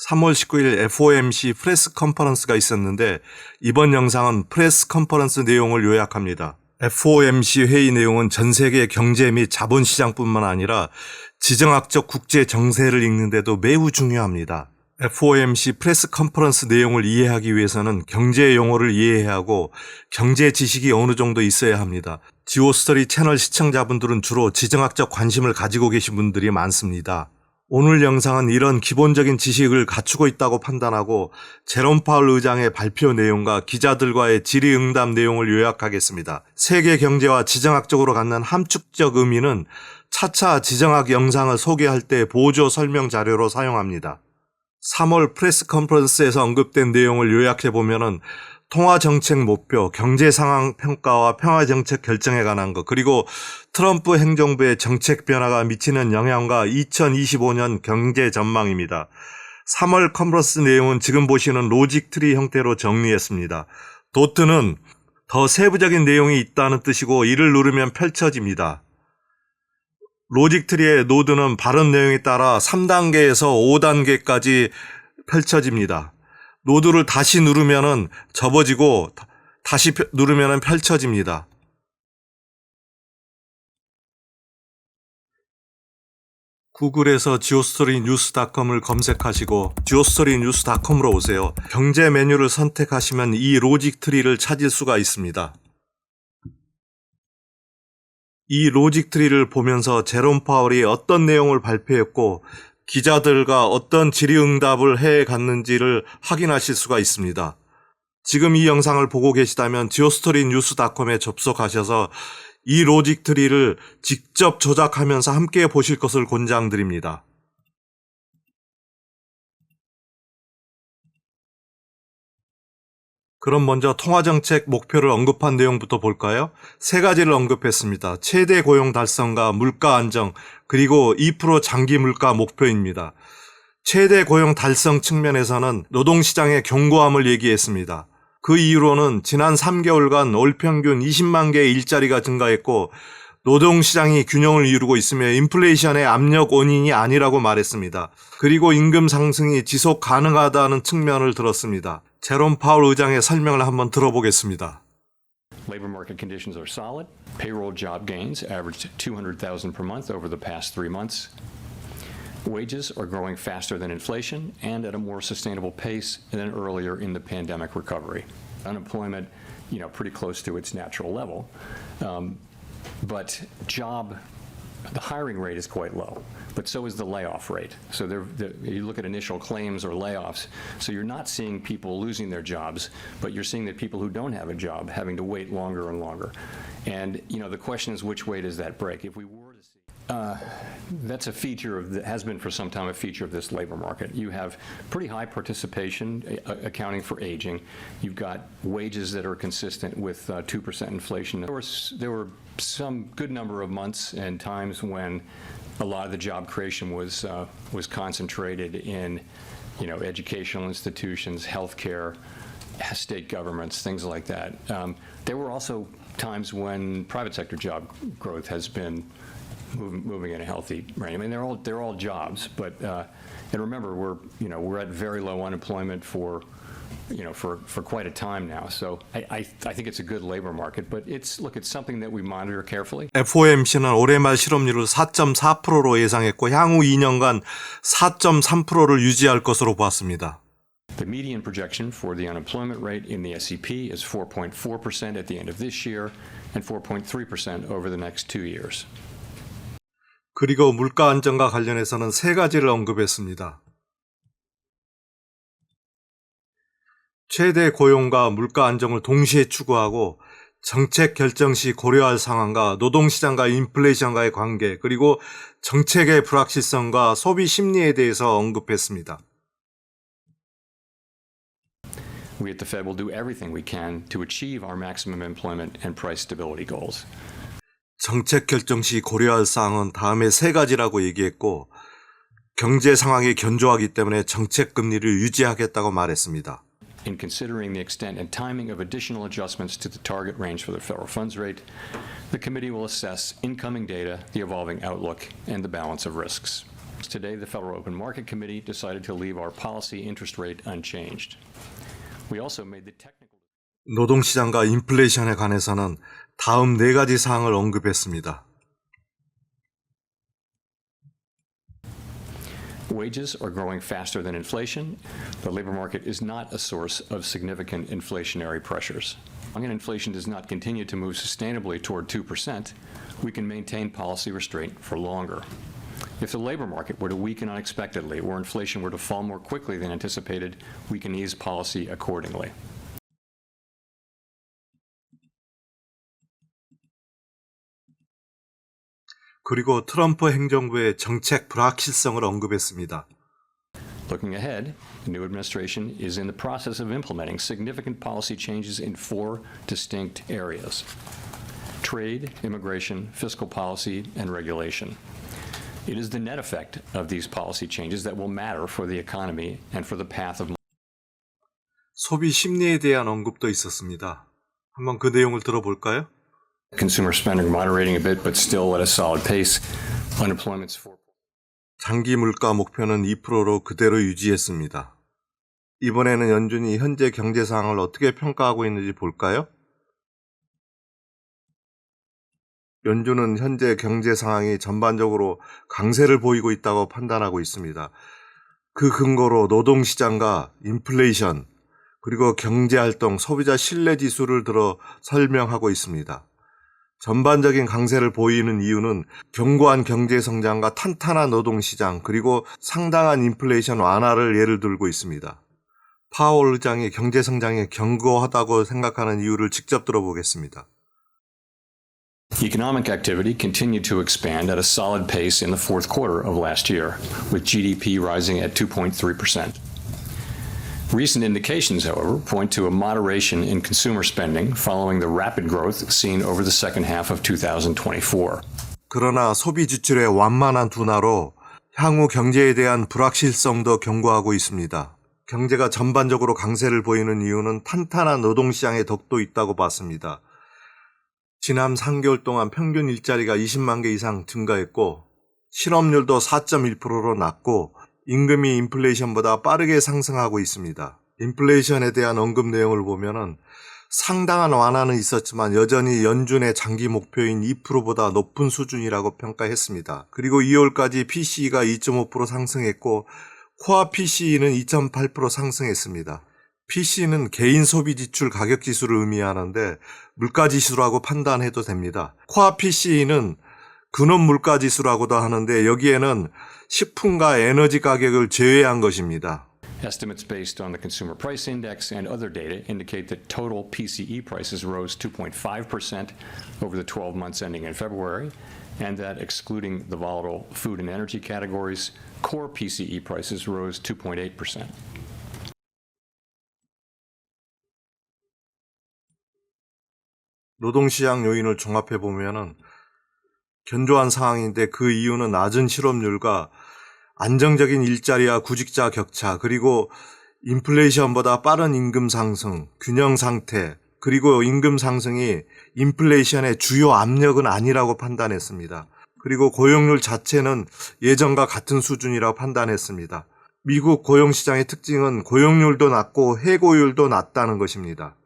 3월 19일 FOMC 프레스 컨퍼런스가 있었는데 이번 영상은 프레스 컨퍼런스 내용을 요약합니다. FOMC 회의 내용은 전 세계 경제 및 자본시장뿐만 아니라 지정학적 국제 정세를 읽는 데도 매우 중요합니다. FOMC 프레스 컨퍼런스 내용을 이해하기 위해서는 경제 용어를 이해해야 하고 경제 지식이 어느 정도 있어야 합니다. 지오스토리 채널 시청자분들은 주로 지정학적 관심을 가지고 계신 분들이 많습니다. 오늘 영상은 이런 기본적인 지식을 갖추고 있다고 판단하고 제롬 파월 의장의 발표 내용과 기자들과의 질의응답 내용을 요약하겠습니다. 세계 경제와 지정학적으로 갖는 함축적 의미는 차차 지정학 영상을 소개할 때 보조 설명 자료로 사용합니다. 3월 프레스 컨퍼런스에서 언급된 내용을 요약해보면은 통화정책 목표, 경제상황 평가와 평화정책 결정에 관한 것, 그리고 트럼프 행정부의 정책 변화가 미치는 영향과 2025년 경제 전망입니다. 3월 컨퍼런스 내용은 지금 보시는 로직 트리 형태로 정리했습니다. 도트는 더 세부적인 내용이 있다는 뜻이고 이를 누르면 펼쳐집니다. 로직 트리의 노드는 발음 내용에 따라 3단계에서 5단계까지 펼쳐집니다. 노드를 다시 누르면은 접어지고 다시 누르면은 펼쳐집니다. 구글에서 geostorynews.com을 검색하시고 geostorynews.com으로 오세요. 경제 메뉴를 선택하시면 이 로직 트리를 찾을 수가 있습니다. 이 로직 트리를 보면서 제롬 파월이 어떤 내용을 발표했고 기자들과 어떤 질의응답을 해갔는지를 확인하실 수가 있습니다. 지금 이 영상을 보고 계시다면 geostorynews.com에 접속하셔서 이 로직 트리를 직접 조작하면서 함께 보실 것을 권장드립니다. 그럼 먼저 통화정책 목표를 언급한 내용부터 볼까요? 세 가지를 언급했습니다. 최대 고용 달성과 물가 안정, 그리고 2% 장기 물가 목표입니다. 최대 고용 달성 측면에서는 노동시장의 견고함을 얘기했습니다. 그 이유로는 지난 3개월간 월 평균 20만 개의 일자리가 증가했고 노동시장이 균형을 이루고 있으며 인플레이션의 압력 원인이 아니라고 말했습니다. 그리고 임금 상승이 지속 가능하다는 측면을 들었습니다. 제롬 파월 의장의 설명을 한번 들어보겠습니다. Labor market conditions are solid. Payroll job gains averaged 200,000 per month over the past 3 months. Wages are growing faster than inflation and at a more sustainable pace than earlier in the pandemic recovery. Unemployment, pretty close to its natural level. But the hiring rate is quite low, but so is the layoff rate. So you look at initial claims or layoffs, so you're not seeing people losing their jobs, but you're seeing that people who don't have a job having to wait longer and longer. And the question is, which way does that break? If we were to see, that's a feature has been for some time a feature of this labor market. You have pretty high participation accounting for aging. You've got wages that are consistent with 2% inflation. There were some good number of months and times when a lot of the job creation was concentrated in, educational institutions, healthcare, state governments, things like that. There were also times when private sector job growth has been moving in a healthy range. I mean, they're all jobs, but and remember, we're at very low unemployment for quite a time now. So I think it's a good labor market, but it's something that we monitor carefully. FOMC는 올해 말 실업률을 4.4%로 예상했고 향후 2년간 4.3%를 유지할 것으로 보았습니다. The median projection for the unemployment rate in the SEP is 4.4% at the end of this year and 4.3% over the next 2 years. 그리고 물가 안정과 관련해서는 세 가지를 언급했습니다. 최대 고용과 물가 안정을 동시에 추구하고 정책 결정 시 고려할 상황과 노동시장과 인플레이션과의 관계, 그리고 정책의 불확실성과 소비 심리에 대해서 언급했습니다. We at the Fed will do everything we can to achieve our maximum employment and price stability goals. 정책 결정 시 고려할 사항은 다음에 세 가지라고 얘기했고 경제 상황이 견조하기 때문에 정책 금리를 유지하겠다고 말했습니다. In considering the extent and timing of additional adjustments to the target range for the federal funds rate, the committee will assess incoming data, the evolving outlook, and the balance of risks. Today, the Federal Open Market Committee decided to leave our policy interest rate unchanged. We also made the technical 노동시장과 인플레이션에 관해서는 다음 네 가지 사항을 언급했습니다. Wages are growing faster than inflation. The labor market is not a source of significant inflationary pressures. And inflation does not continue to move sustainably toward 2%, we can maintain policy restraint for longer. If the labor market were to weaken unexpectedly or inflation were to fall more quickly than anticipated, we can ease policy accordingly. 그리고 트럼프 행정부의 정책 불확실성을 언급했습니다. Looking ahead, the new administration is in the process of implementing significant policy changes in four distinct areas: trade, immigration, fiscal policy, and regulation. It is the net effect of these policy changes that will matter for the economy and for the path of 소비 심리에 대한 언급도 있었습니다. 한번 그 내용을 들어볼까요? consumer spending moderating a bit, but still at a solid pace. Unemployment's 4%. 장기 물가 목표는 2%로 그대로 유지했습니다. 이번에는 연준이 현재 경제 상황을 어떻게 평가하고 있는지 볼까요? 연준은 현재 경제 상황이 전반적으로 강세를 보이고 있다고 판단하고 있습니다. 그 근거로 노동시장과 인플레이션, 그리고 경제활동, 소비자 신뢰지수를 들어 설명하고 있습니다. 전반적인 강세를 보이는 이유는 견고한 경제성장과 탄탄한 노동시장, 그리고 상당한 인플레이션 완화를 예를 들고 있습니다. 파월 의장이 경제성장이 견고하다고 생각하는 이유를 직접 들어보겠습니다. Economic activity continued to expand at a solid pace in the fourth quarter of last year, with GDP rising at 2.3%. Recent indications, however, point to a moderation in consumer spending following the rapid growth seen over the second half of 2024. 그러나 소비 지출의 완만한 둔화로 향후 경제에 대한 불확실성도 경고하고 있습니다. 경제가 전반적으로 강세를 보이는 이유는 탄탄한 노동시장의 덕도 있다고 봤습니다. 지난 3개월 동안 평균 일자리가 20만 개 이상 증가했고 실업률도 4.1%로 낮고 임금이 인플레이션보다 빠르게 상승하고 있습니다. 인플레이션에 대한 언급 내용을 보면은 상당한 완화는 있었지만 여전히 연준의 장기 목표인 2%보다 높은 수준이라고 평가했습니다. 그리고 2월까지 PCE가 2.5% 상승했고 코어 PCE는 2.8% 상승했습니다. PC는 개인 소비 지출 가격 지수를 의미하는데 물가 지수라고 판단해도 됩니다. 코어 PC는 근원 물가 지수라고도 하는데 여기에는 식품과 에너지 가격을 제외한 것입니다. Estimates based on the Consumer Price Index and other data indicate that total PCE prices rose 2.5% over the 12 months ending in February, and that excluding the volatile food and energy categories, core PCE prices rose 2.8%. 노동시장 요인을 종합해 보면은 견조한 상황인데 그 이유는 낮은 실업률과 안정적인 일자리와 구직자 격차, 그리고 인플레이션보다 빠른 임금 상승, 균형 상태, 그리고 임금 상승이 인플레이션의 주요 압력은 아니라고 판단했습니다. 그리고 고용률 자체는 예전과 같은 수준이라고 판단했습니다. 미국 고용시장의 특징은 고용률도 낮고 해고율도 낮다는 것입니다.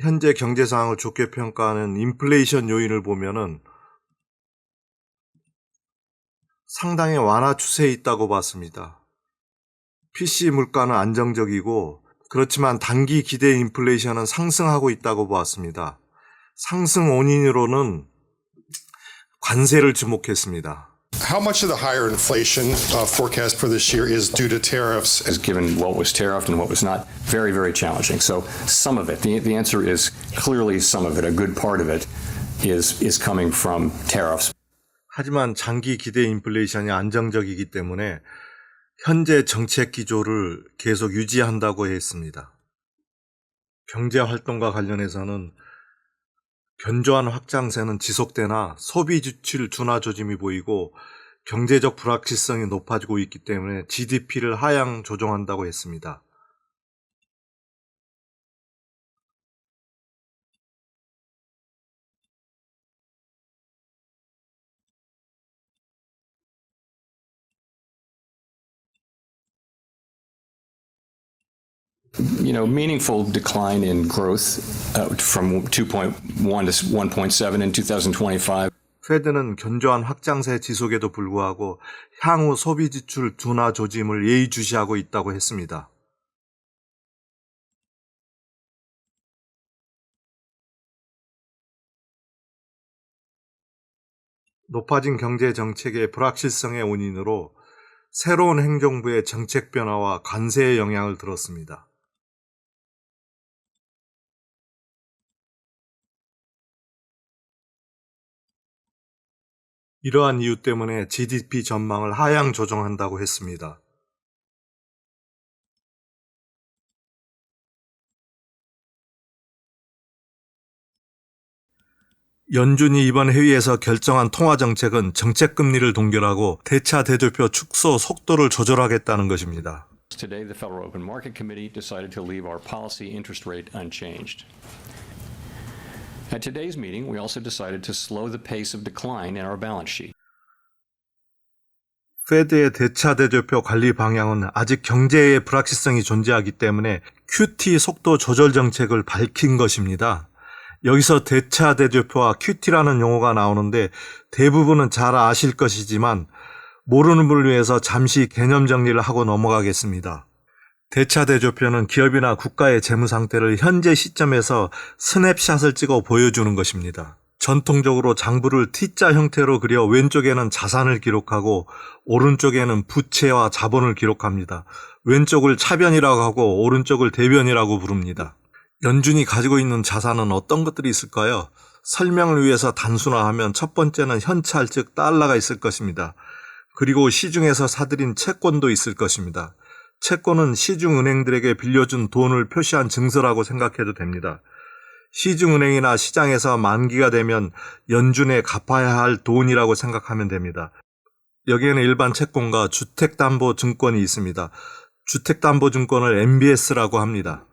현재 경제 상황을 좋게 평가하는 인플레이션 요인을 보면은 상당히 완화 추세에 있다고 봤습니다. PC 물가는 안정적이고 그렇지만 단기 기대 인플레이션은 상승하고 있다고 봤습니다. 상승 원인으로는 관세를 주목했습니다. How much of the higher inflation forecast for this year is due to tariffs? As given what was tariffed and what was not, very, very challenging. So some of it, the answer is clearly some of it, a good part of it is coming from tariffs. 하지만 장기 기대 인플레이션이 안정적이기 때문에 현재 정책 기조를 계속 유지한다고 했습니다. 경제 활동과 관련해서는 견조한 확장세는 지속되나 소비 지출 둔화 조짐이 보이고 경제적 불확실성이 높아지고 있기 때문에 GDP를 하향 조정한다고 했습니다. meaningful decline in growth from 2.1 to 1.7 in 2025. 페드는 견조한 확장세 지속에도 불구하고 향후 소비 지출 둔화 조짐을 예의주시하고 있다고 했습니다. 높아진 경제 정책의 불확실성의 원인으로 새로운 행정부의 정책 변화와 관세의 영향을 들었습니다. 이러한 이유 때문에 GDP 전망을 하향 조정한다고 했습니다. 연준이 이번 회의에서 결정한 통화정책은 정책금리를 동결하고 대차 대조표 축소 속도를 조절하겠다는 것입니다. Today, the Federal Open Market Committee decided to leave our policy interest rate unchanged. At today's meeting, we also decided to slow the pace of decline in our balance sheet. 페드의 대차 대조표 관리 방향은 아직 경제의 불확실성이 존재하기 때문에 QT 속도 조절 정책을 밝힌 것입니다. 여기서 대차 대조표와 QT라는 용어가 나오는데 대부분은 잘 아실 것이지만 모르는 분을 위해서 잠시 개념 정리를 하고 넘어가겠습니다. 대차 대조표는 기업이나 국가의 재무 상태를 현재 시점에서 스냅샷을 찍어 보여주는 것입니다. 전통적으로 장부를 T자 형태로 그려 왼쪽에는 자산을 기록하고 오른쪽에는 부채와 자본을 기록합니다. 왼쪽을 차변이라고 하고 오른쪽을 대변이라고 부릅니다. 연준이 가지고 있는 자산은 어떤 것들이 있을까요? 설명을 위해서 단순화하면 첫 번째는 현찰 즉 달러가 있을 것입니다. 그리고 시중에서 사들인 채권도 있을 것입니다. 채권은 시중은행들에게 빌려준 돈을 표시한 증서라고 생각해도 됩니다. 시중은행이나 시장에서 만기가 되면 연준에 갚아야 할 돈이라고 생각하면 됩니다. 여기에는 일반 채권과 주택담보증권이 있습니다. 주택담보증권을 MBS라고 합니다.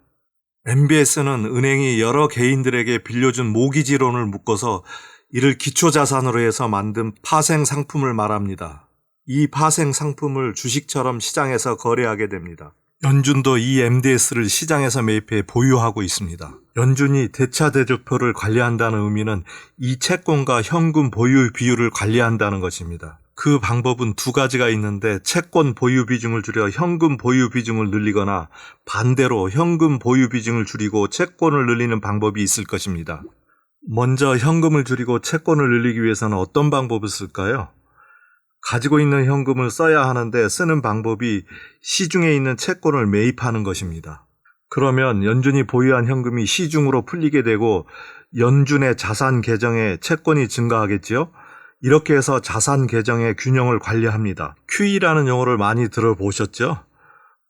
MBS는 은행이 여러 개인들에게 빌려준 모기지론을 묶어서 이를 기초자산으로 해서 만든 파생 상품을 말합니다. 이 파생 상품을 주식처럼 시장에서 거래하게 됩니다. 연준도 이 MBS를 시장에서 매입해 보유하고 있습니다. 연준이 대차 대조표를 관리한다는 의미는 이 채권과 현금 보유 비율을 관리한다는 것입니다. 그 방법은 두 가지가 있는데 채권 보유 비중을 줄여 현금 보유 비중을 늘리거나 반대로 현금 보유 비중을 줄이고 채권을 늘리는 방법이 있을 것입니다. 먼저 현금을 줄이고 채권을 늘리기 위해서는 어떤 방법을 쓸까요? 가지고 있는 현금을 써야 하는데 쓰는 방법이 시중에 있는 채권을 매입하는 것입니다. 그러면 연준이 보유한 현금이 시중으로 풀리게 되고 연준의 자산 계정에 채권이 증가하겠지요? 이렇게 해서 자산 계정의 균형을 관리합니다. QE라는 용어를 많이 들어보셨죠?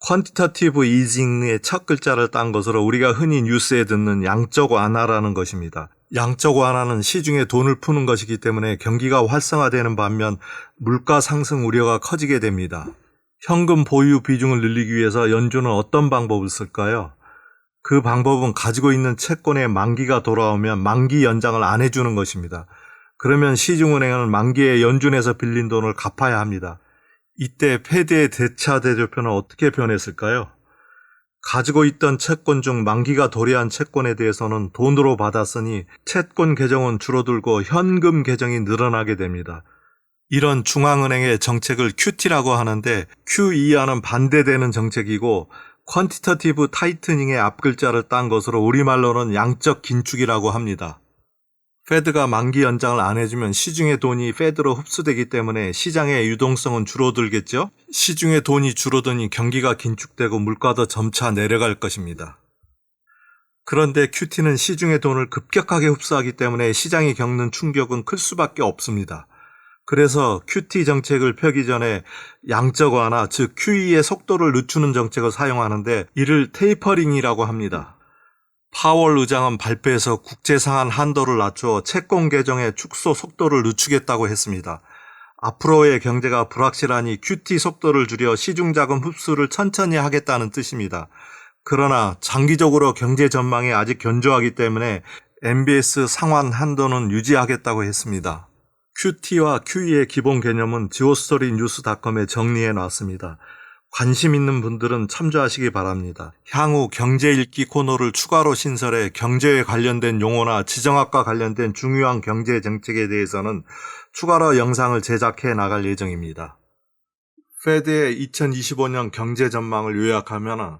Quantitative Easing의 첫 글자를 딴 것으로 우리가 흔히 뉴스에 듣는 양적 완화라는 것입니다. 양적 완화는 시중에 돈을 푸는 것이기 때문에 경기가 활성화되는 반면 물가 상승 우려가 커지게 됩니다. 현금 보유 비중을 늘리기 위해서 연준은 어떤 방법을 쓸까요? 그 방법은 가지고 있는 채권의 만기가 돌아오면 만기 연장을 안 해주는 것입니다. 그러면 시중은행은 만기에 연준에서 빌린 돈을 갚아야 합니다. 이때 페드의 대차 대조표는 어떻게 변했을까요? 가지고 있던 채권 중 만기가 도래한 채권에 대해서는 돈으로 받았으니 채권 계정은 줄어들고 현금 계정이 늘어나게 됩니다. 이런 중앙은행의 정책을 QT라고 하는데 QE와는 반대되는 정책이고 퀀티터티브 타이트닝의 앞글자를 딴 것으로 우리말로는 양적 긴축이라고 합니다. 페드가 만기 연장을 안 해주면 시중의 돈이 페드로 흡수되기 때문에 시장의 유동성은 줄어들겠죠? 시중의 돈이 줄어드니 경기가 긴축되고 물가도 점차 내려갈 것입니다. 그런데 QT는 시중의 돈을 급격하게 흡수하기 때문에 시장이 겪는 충격은 클 수밖에 없습니다. 그래서 QT 정책을 펴기 전에 양적 완화, 즉 QE의 속도를 늦추는 정책을 사용하는데 이를 테이퍼링이라고 합니다. 파월 의장은 발표에서 국제상한 한도를 낮춰 채권 계정의 축소 속도를 늦추겠다고 했습니다. 앞으로의 경제가 불확실하니 QT 속도를 줄여 시중자금 흡수를 천천히 하겠다는 뜻입니다. 그러나 장기적으로 경제 전망이 아직 견조하기 때문에 MBS 상환 한도는 유지하겠다고 했습니다. QT와 QE의 기본 개념은 지오스토리뉴스닷컴에 정리해 놨습니다. 관심 있는 분들은 참조하시기 바랍니다. 향후 경제 읽기 코너를 추가로 신설해 경제에 관련된 용어나 지정학과 관련된 중요한 경제 정책에 대해서는 추가로 영상을 제작해 나갈 예정입니다. 페드의 2025년 경제 전망을 요약하면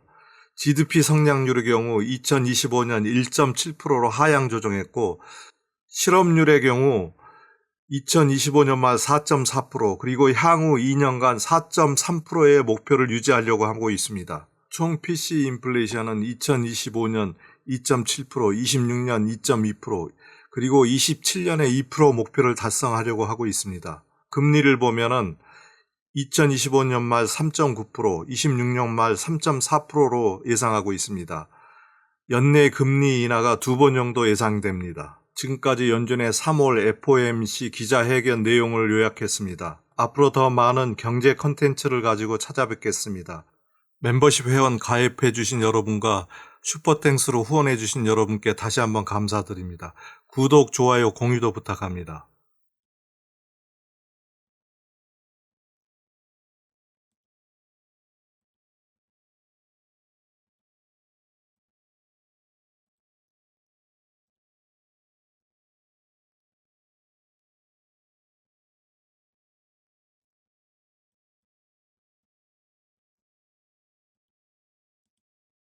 GDP 성장률의 경우 2025년 1.7%로 하향 조정했고, 실업률의 경우 2025년 말 4.4% 그리고 향후 2년간 4.3%의 목표를 유지하려고 하고 있습니다. 총 PC 인플레이션은 2025년 2.7%, 26년 2.2%, 그리고 27년에 2% 목표를 달성하려고 하고 있습니다. 금리를 보면은 2025년 말 3.9%, 26년 말 3.4%로 예상하고 있습니다. 연내 금리 인하가 2번 정도 예상됩니다. 지금까지 연준의 3월 FOMC 기자회견 내용을 요약했습니다. 앞으로 더 많은 경제 컨텐츠를 가지고 찾아뵙겠습니다. 멤버십 회원 가입해 주신 여러분과 슈퍼땡스로 후원해 주신 여러분께 다시 한번 감사드립니다. 구독, 좋아요, 공유도 부탁합니다.